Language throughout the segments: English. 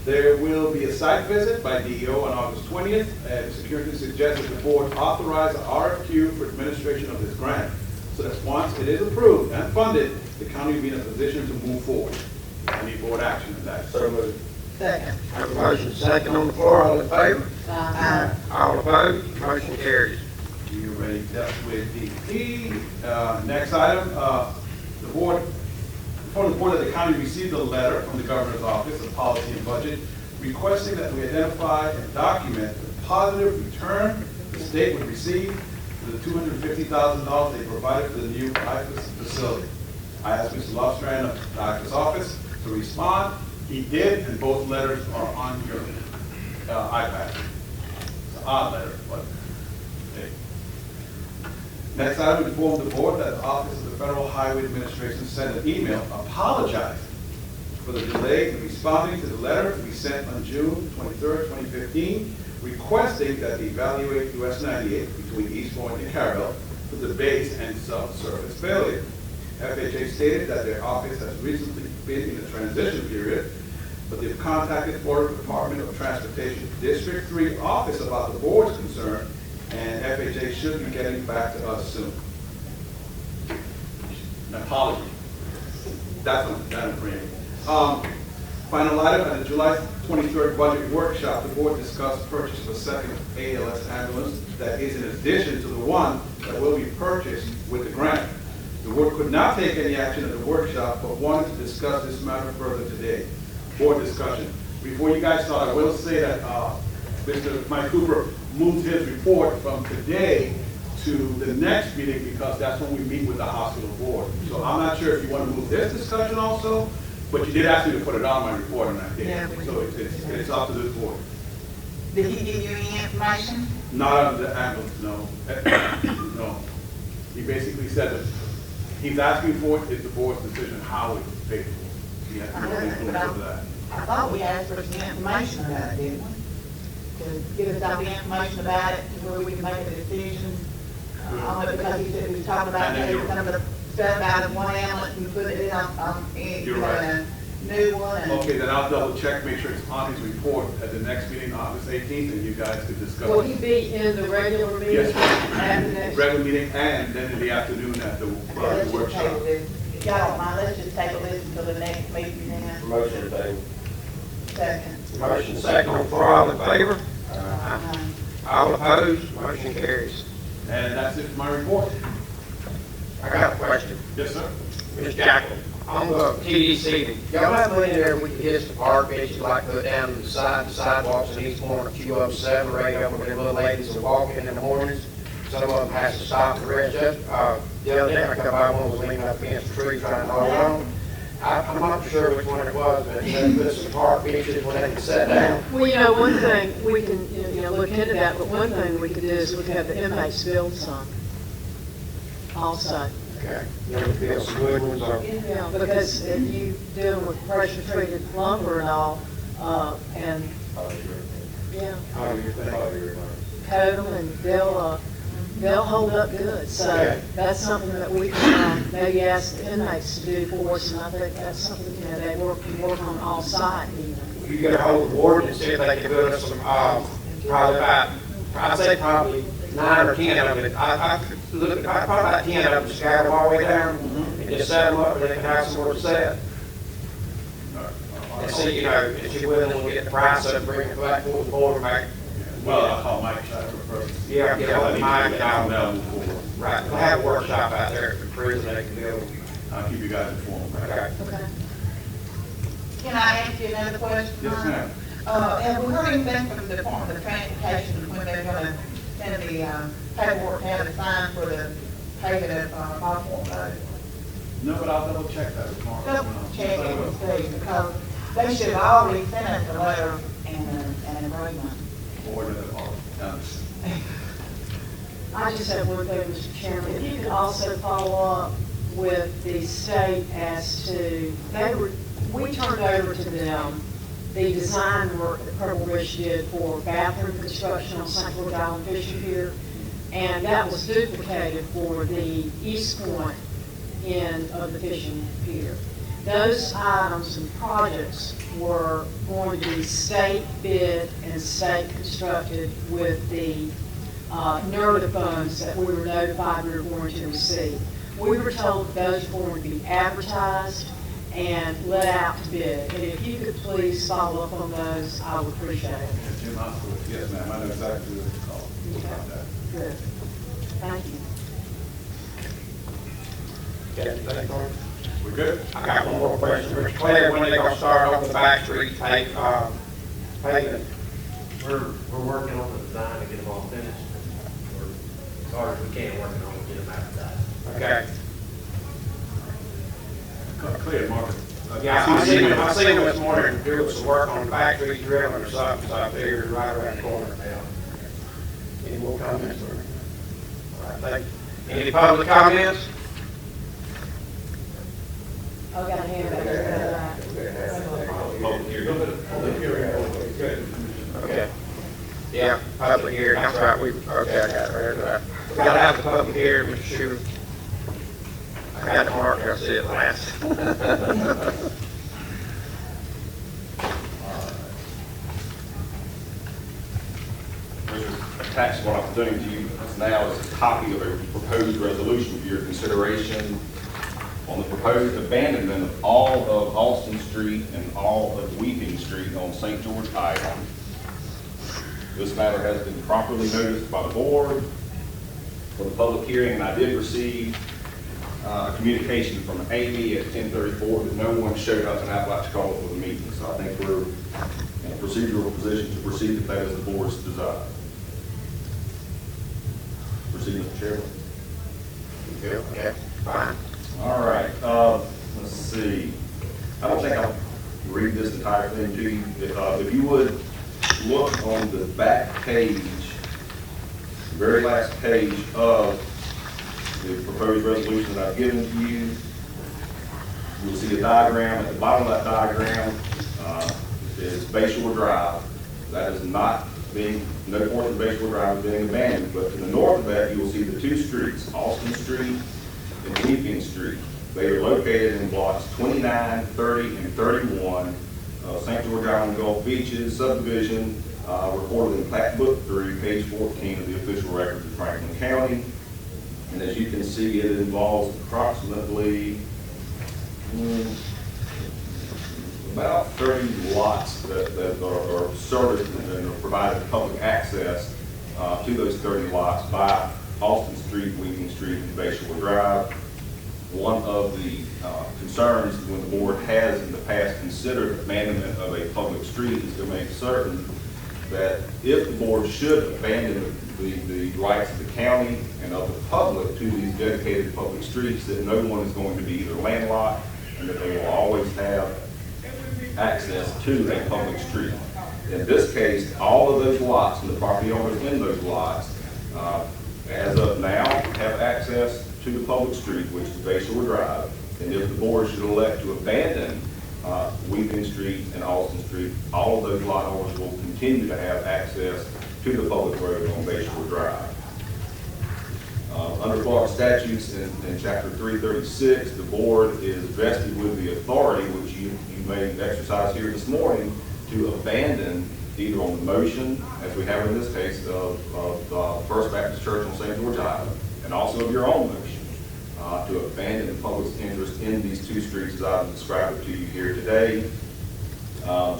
There will be a site visit by DEO on August 20th, and security suggests that the board authorize an RFQ for administration of this grant, so that once it is approved and funded, the county will be in a position to move forward. I need board action on that. So moved. Second. Have a motion second on the floor, all in favor? Aye. All opposed, motion carries. You already dealt with DP. Next item, the board, before the board that the county received a letter from the governor's office of policy and budget requesting that we identify and document the positive return the state would receive for the $250,000 they provided for the new IFAS facility. I asked Mr. Lofstrand of the IFAS office to respond. He did, and both letters are on your iPad. It's an odd letter, but hey. Next item, inform the board that the Office of the Federal Highway Administration sent an email apologizing for the delay in responding to the letter we sent on June 23rd, 2015, requesting that they evaluate US 98 between East Point and Carroll for the base and sub-service failure. FHA stated that their office has recently been in a transition period, but they've contacted Florida Department of Transportation District 3 office about the board's concern, and FHA should be getting back to us soon. An apology. That's not agreeing. Final item, at the July 23rd budget workshop, the board discussed purchase of a second ALS ambulance that is in addition to the one that will be purchased with the grant. The board could not take any action at the workshop, but wanted to discuss this matter further today. Board discussion. Before you guys start, I will say that Mr. Mike Cooper moved his report from today to the next meeting because that's when we meet with the hospital board. So I'm not sure if you want to move this discussion also, but you did ask me to put it on my report on that day. Yeah, So it's up to this board. Did he give you any information? Not on the ambulance, no. No. He basically said that he's asking for it, it's the board's decision how it's paid for. He has no influence over that. I thought we asked for some information about it, didn't we? To give us all the information about it, to where we can make a decision. Only because he said he was talking about taking some of the stuff out of one ambulance and put it in You're right. a new one. And Okay, then I'll double check, make sure it's on his report at the next meeting, August 18th, and you guys can discuss Will it. he be in the regular meeting? Yes, At the next? regular meeting, and then in the afternoon at the let's just workshop. table this. If y'all don't mind, let's just table this until the next meeting then. Motion table. Second. Motion second on the floor, all in favor? Uh, All opposed, motion carries. And that's it for my report. I got a question. Yes, sir. Ms. Jackson, on the TDC, y'all have money there we can hit the park benches like put down to the sidewalks in East Point, a few of them, 7 or 8 of them, them little ladies are walking in the mornings. Some of them has to stop the rest just, the other day I come by, one was leaning up against the tree trying to hold on. I'm not sure which one it was, but they put some park benches where they can sit down. Well, you know, one thing, we can, look into that, but one thing we could do is we could have the inmates build some also. Okay, you know, build some good ones or. Yeah, because if you dealing with pressure treated lumber and all, and, yeah, How do you think? coat them and they'll hold up good. So Okay. that's something that we can maybe ask the inmates to do for us, and I think that's something, they work on all sides even. You get a hold of the board and see if they can build us some, probably about, I'd say probably 9 or 10 of them. I could look at, probably about 10 of them, just scatter them all the way down and just set them up where they can have somewhere to set. And see, if you're willing, we'll get the price up, bring it back for the board and make. Well, I'll call Mike Shaffer first. Yeah, get hold of Mike and I'll I'll, move forward. right, we'll have a workshop out there at the prison, they can build. I'll keep you guys informed. Okay. Okay. Can I ask you another question? Yes, ma'am. Have we heard anything from the Department of Transportation when they're gonna send the paperwork to have it signed for the payment of Osborne Road? No, but I'll double check that tomorrow. Double check it and see, because they should have already sent us a letter and an agreement. Order the ball. I just have one thing, Mr. Chairman. If you could also follow up with the state as to, we turned over to them the design work that Purple Ridge did for bathroom construction on St. George Island Fishing Pier, and that was duplicated for the east point end of the fishing pier. Those items and projects were going to be state bid and state constructed with the NERDA funds that we were notified we were going to receive. We were told that those were going to be advertised and let out to bid. And if you could please follow up on those, I would appreciate it. Jim, yes, ma'am, I know exactly what it's called. About that. Good. Thank you. Got anything for me? We good? I got one more question. Mr. Claire, when are they gonna start on the back street paving? We're working on the design to get them all finished. We're, as hard as we can, working on to get them advertised. Okay. Clear, Marvin. Yeah, I seen them this morning doing some work on the back street drilling or something, so I figured right around the corner now. Any more comments or? All right, thank you. Any public comments? I've got a hand back there. Okay. Yeah, public hearing, that's right, okay, I got it right. We gotta have the public hearing, Mr. Shue. I got it marked, I see it last. Attached what I'm doing to you now is a copy of a proposed resolution for your consideration on the proposed abandonment of all of Austin Street and all of Weeping Street on St. George Island. This matter has been properly noticed by the board for the public hearing, and I did receive a communication from Amy at 10:34 that no one showed up, and I'd like to call for the meeting. So I think we're in a procedural position to proceed if that is the board's desire. Proceed, Mr. Chairman. Okay, fine. All right, let's see. I don't think I'll read this entire thing to you. If you would look on the back page, the very last page of the proposed resolution that I've given to you, you'll see a diagram. At the bottom of that diagram is Bayshore Drive. That is not being, no portion of Bayshore Drive is being abandoned, but to the north of that, you will see the two streets, Austin Street and Weeping Street. They are located in blocks 29, 30, and 31 of St. George Island Gulf Beaches subdivision, recorded in Plat Book 3, page 14 of the official records of Franklin County. And as you can see, it involves approximately about 30 lots that are serviced and are provided public access to those 30 lots by Austin Street, Weeping Street, and Bayshore Drive. One of the concerns when the board has in the past considered abandonment of a public street is to make certain that if the board should abandon the rights of the county and of the public to these dedicated public streets, that no one is going to be either landlocked and that they will always have access to a public street. In this case, all of those lots and the property owners in those lots, as of now, have access to the public street, which is Bayshore Drive. And if the board should elect to abandon Weeping Street and Austin Street, all of those lot owners will continue to have access to the public road on Bayshore Drive. Under Florida statutes in Chapter 336, the board is vested with the authority, which you may exercise here this morning, to abandon either on the motion, as we have in this case, of First Baptist Church on St. George Island, and also of your own motion, to abandon the public's interest in these two streets as I've described it to you here today.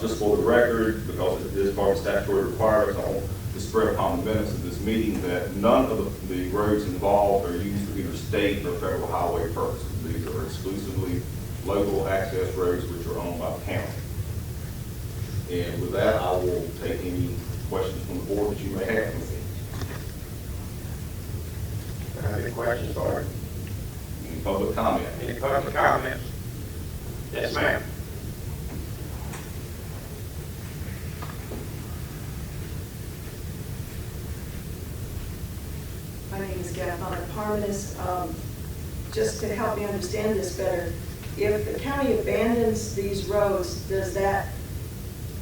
Just for the record, because it is part of the statutory requirements, I want to spread upon the minutes of this meeting that none of the roads involved are used for either state or federal highway purposes. These are exclusively local access roads which are owned by the county. And with that, I will take any questions from the board that you may have for me. Any questions, Lord? Any public comment? Any public comments? Yes, ma'am. My name is Gathana Parmenas. Just to help me understand this better, if the county abandons these roads, does that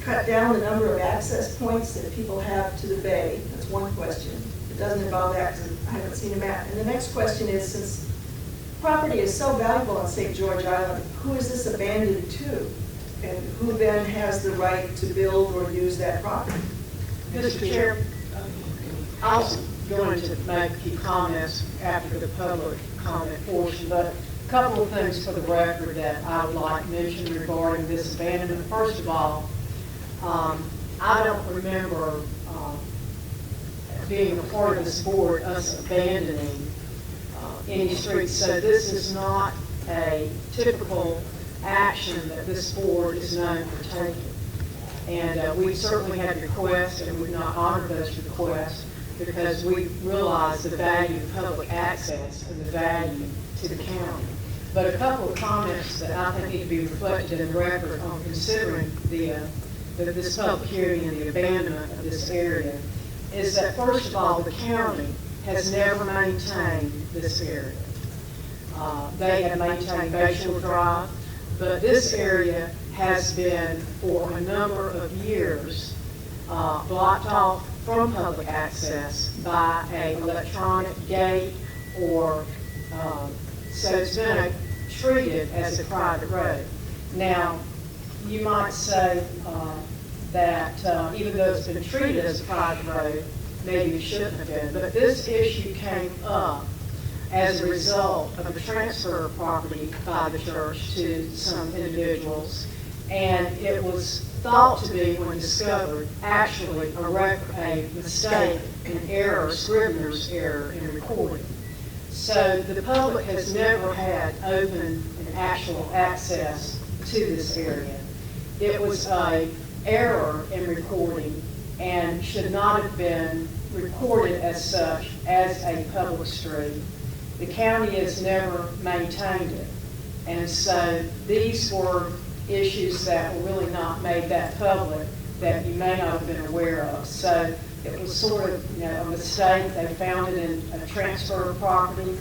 cut down the number of access points that people have to the bay? That's one question. It doesn't involve that because I haven't seen a map. And the next question is, since property is so valuable on St. George Island, who is this abandoned to? And who then has the right to build or use that property? Mr. Chair, I was going to make a few comments after the public comment portion, but a couple of things for the record that I would like to mention regarding this abandonment. First of all, I don't remember being a part of this board, us abandoning any streets, so this is not a typical action that this board is known for taking. And we certainly had requests, and we've not honored those requests because we realize the value of public access and the value to the county. But a couple of comments that I think need to be reflected in the record on considering this public hearing and the abandonment of this area is that, first of all, the county has never maintained this area. They have maintained Bayshore Drive, but this area has been for a number of years blocked off from public access by an electronic gate or so it's been treated as a private road. Now, you might say that even though it's been treated as a private road, maybe it shouldn't have been, but this issue came up as a result of a transfer of property by the church to some individuals, and it was thought to be, when discovered, actually a mistake, an error, Scrivener's error in recording. So the public has never had open and actual access to this area. It was an error in recording and should not have been recorded as such as a public street. The county has never maintained it. And so these were issues that were really not made that public that you may not have been aware of. So it was sort of, a mistake. They found it in a transfer of property.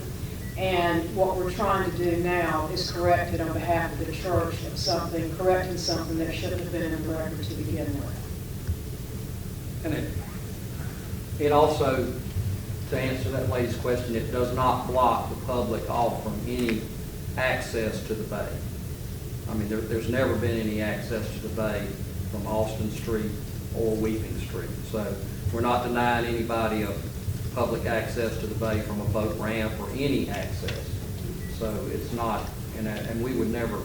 And what we're trying to do now is correct it on behalf of the church of correcting something that shouldn't have been in the record to begin with. And it also, to answer that lady's question, it does not block the public off from any access to the bay. I mean, there's never been any access to the bay from Austin Street or Weeping Street. So we're not denying anybody of public access to the bay from a boat ramp or any access. So it's not, and we would never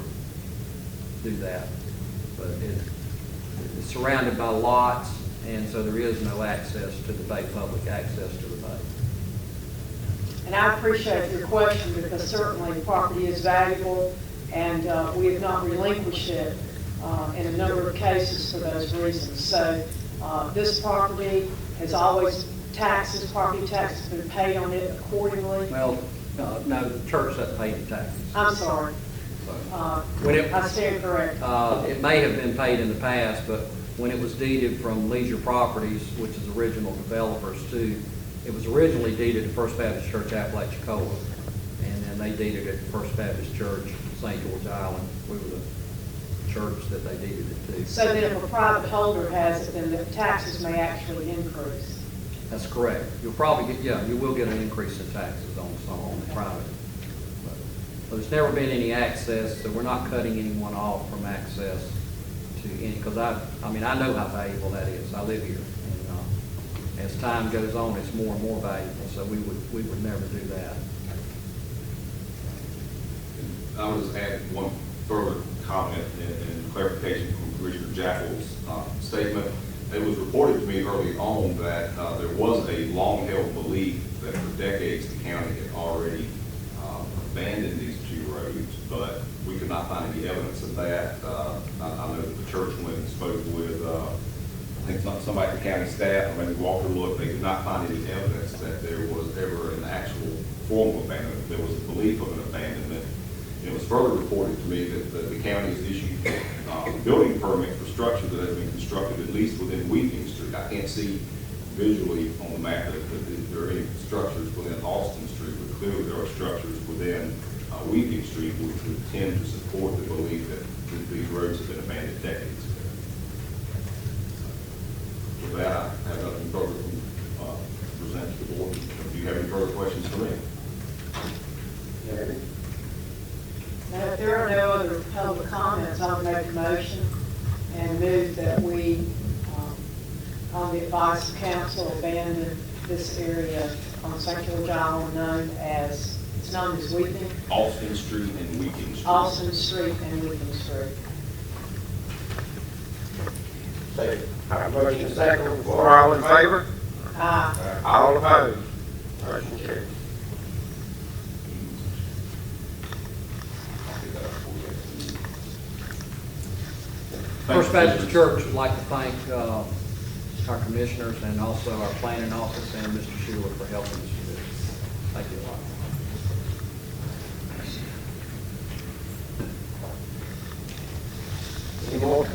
do that. But it's surrounded by lots, and so there is no access to the bay, public access to the bay. And I appreciate your question because certainly the property is valuable and we have not relinquished it in a number of cases for those reasons. So this property has always, property taxes have been paid on it accordingly. Well, no, the church that paid the taxes. I'm sorry. I stand corrected. It may have been paid in the past, but when it was deeded from Leisure Properties, which is original developers too, it was originally deeded to First Baptist Church Apalachicola, and then they deeded it to First Baptist Church St. George Island. We were the church that they deeded it to. So then if a private holder has it, then the taxes may actually increase. That's correct. You'll probably get, you will get an increase in taxes on the private. But there's never been any access, so we're not cutting anyone off from access to any, because I know how valuable that is. I live here. And as time goes on, it's more and more valuable, so we would never do that. I was add one further comment and clarification from Commissioner Jaffel's statement. It was reported to me early on that there was a long-held belief that for decades the county had already abandoned these two roads, but we could not find any evidence of that. I know that the church went and spoke with, I think it's somebody at the county staff, or maybe Walker looked, they could not find any evidence that there was ever an actual formal abandonment. There was a belief of an abandonment. It was further reported to me that the county has issued a building permit for structure that has been constructed at least within Weeping Street. I can't see visually on the map that there are any structures within Austin Street, but clearly there are structures within Weeping Street which would tend to support the belief that these roads have been abandoned decades ago. With that, I have nothing further to present to the board. Do you have any further questions for me? that we, on the advice of council, abandon this area on St. George Island it's known as Weeping, Austin Street and Weeping Street. Austin Street and Weeping Street. Second. I have a motion and a second on the floor. All in favor? All opposed? Motion carries. First Baptist Church would like to thank our commissioners and also our planning office and Mr. Schuler for helping us with this. Thank you a lot.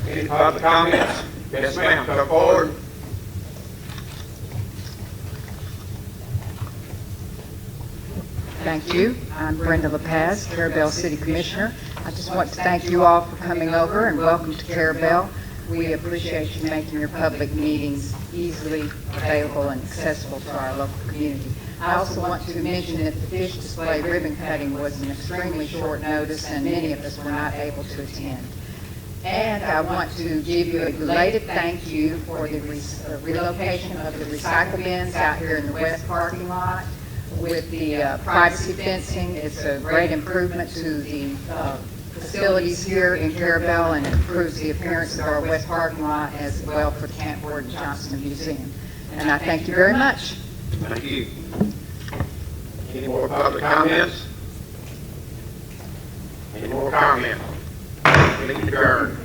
Any public comments? Yes, ma'am, come forward. Thank you. I'm Brenda LaPaz, Carabel City Commissioner. I just want to thank you all for coming over and welcome to Carabel. We appreciate you making your public meetings easily available and accessible to our local community. I also want to mention that the fish display ribbon cutting was an extremely short notice and many of us were not able to attend. And I want to give you a belated thank you for the relocation of the recycle bins out here in the west parking lot with the privacy fencing. It's a great improvement to the facilities here in Carabel and improves the appearance of our west parking lot as well for the Camp Gordon Johnson Museum. And I thank you very much. Thank you. Any more public comments? Any more comments? Meeting adjourned.